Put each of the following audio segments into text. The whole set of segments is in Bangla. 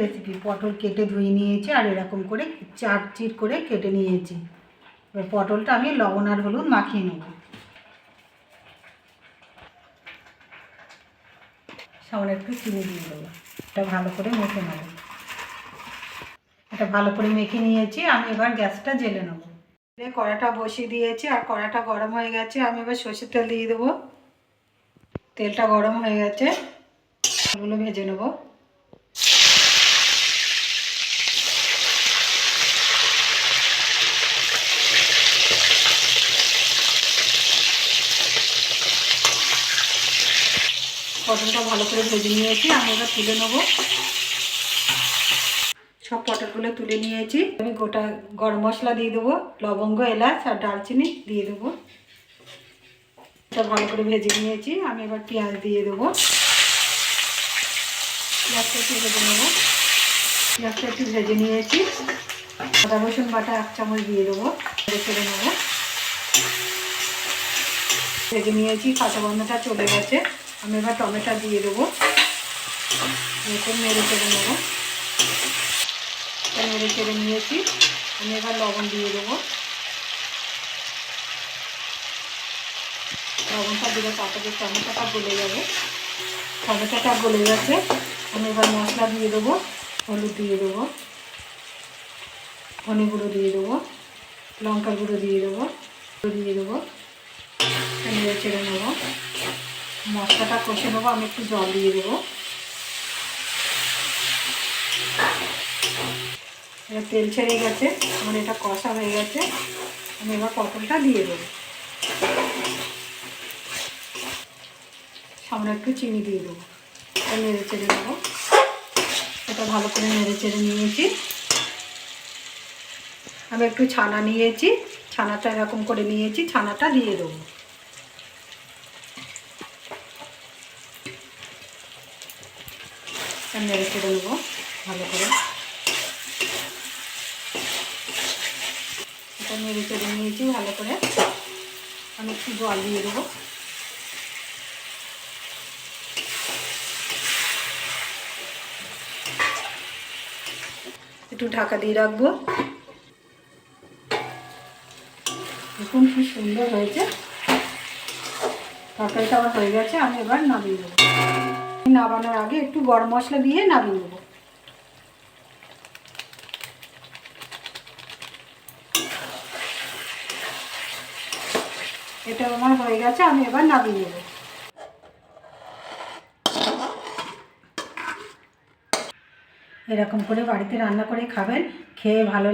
রেসিপি। পটল কেটে ধুয়ে নিয়েছি আর এরকম করে চিট করে কেটে নিয়েছি। এবার পটলটা আমি লবণ আর হলুদ মাখিয়ে নেব। সামান্য একটু চিনি দিয়ে দেবো। এটা ভালো করে মেখে নেব। এটা ভালো করে মেখে নিয়েছি। আমি এবার গ্যাসটা জ্বেলে নেব। কড়াটা বসিয়ে দিয়েছি আর কড়াটা গরম হয়ে গেছে। আমি এবার সর্ষের তেল দিয়ে দেবো। তেলটা গরম হয়ে গেছে, এগুলো ভেজে নেব। পটলটা ভালো করে ভেজে নিয়েছি। আমি এবার তুলে নেব। সব পটলগুলো তুলে নিয়েছি। আমি গোটা গরম মশলা দিয়ে দেবো, লবঙ্গ, এলাচ আর দারচিনি দিয়ে দেবো। এটা ভালো করে ভেজে নিয়েছি। আমি এবার পেঁয়াজ দিয়ে দেবো। পেঁয়াজটা একটু ভেজে নেব। পেঁয়াজটা একটু ভেজে নিয়েছি। আদা রসুন বাটা 1 চামচ দিয়ে দেবো। ছেড়ে নেব। ভেজে নিয়েছি, কাঁচা গন্ধটা চলে গেছে। আমি এবার টমেটো দিয়ে দেবো। এরকম নেড়ে চেড়ে নেব। নেড়ে চেড়ে নিয়েছি। আমি এবার লবণ দিয়ে দেবো। লবণটা দিলে তাড়াতাড়ি টমেটোটা গলে যাবে। টমেটোটা গলে গেছে। আমি এবার মশলা দিয়ে দেবো। হলুদ দিয়ে দেবো, ধনে গুঁড়ো দিয়ে দেবো, লঙ্কা গুঁড়ো দিয়ে দেবো, দিয়ে দেবো। নেড়ে চেড়ে নেব। মশলাটা কষে নেবো। আমি একটু জল দিয়ে দেবো। এবার তেল ছেড়ে গেছে, আমার এটা কষা হয়ে গেছে। আমি এবার পটলটা দিয়ে দেবো। সামনে একটু চিনি দিয়ে দেবো। এটা নেড়ে চেড়ে নেবো। এটা ভালো করে নেড়ে চেড়ে নিয়েছি। আমি একটু ছানা নিয়েছি, ছানাটা এরকম করে নিয়েছি, ছানাটা দিয়ে দেবো। নেড়ে চেড়ে নেবো ভালো করে। এটা নেড়ে চেড়ে নিয়েছি ভালো করে। আমি একটু জল দিয়ে দেবো। একটু ঢাকা দিয়ে রাখবো। দেখুন কি সুন্দর হয়েছে। তরকারিটা আমার হয়ে গেছে। আমি এবার নামিয়ে দেবো। নামানোর আগে একটু গরম মশলা দিয়ে নামিয়ে দেবো। এটা আমার হয়ে গেছে। আমি এবার নামিয়ে নেব। এরকম করে বাড়িতে রান্না করে খাবেন। খেয়ে ভালো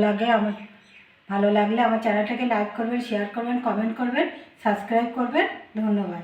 লাগলে আমার চ্যানেলটাকে লাইক করবেন, শেয়ার করবেন, কমেন্ট করবেন, সাবস্ক্রাইব করবেন। ধন্যবাদ।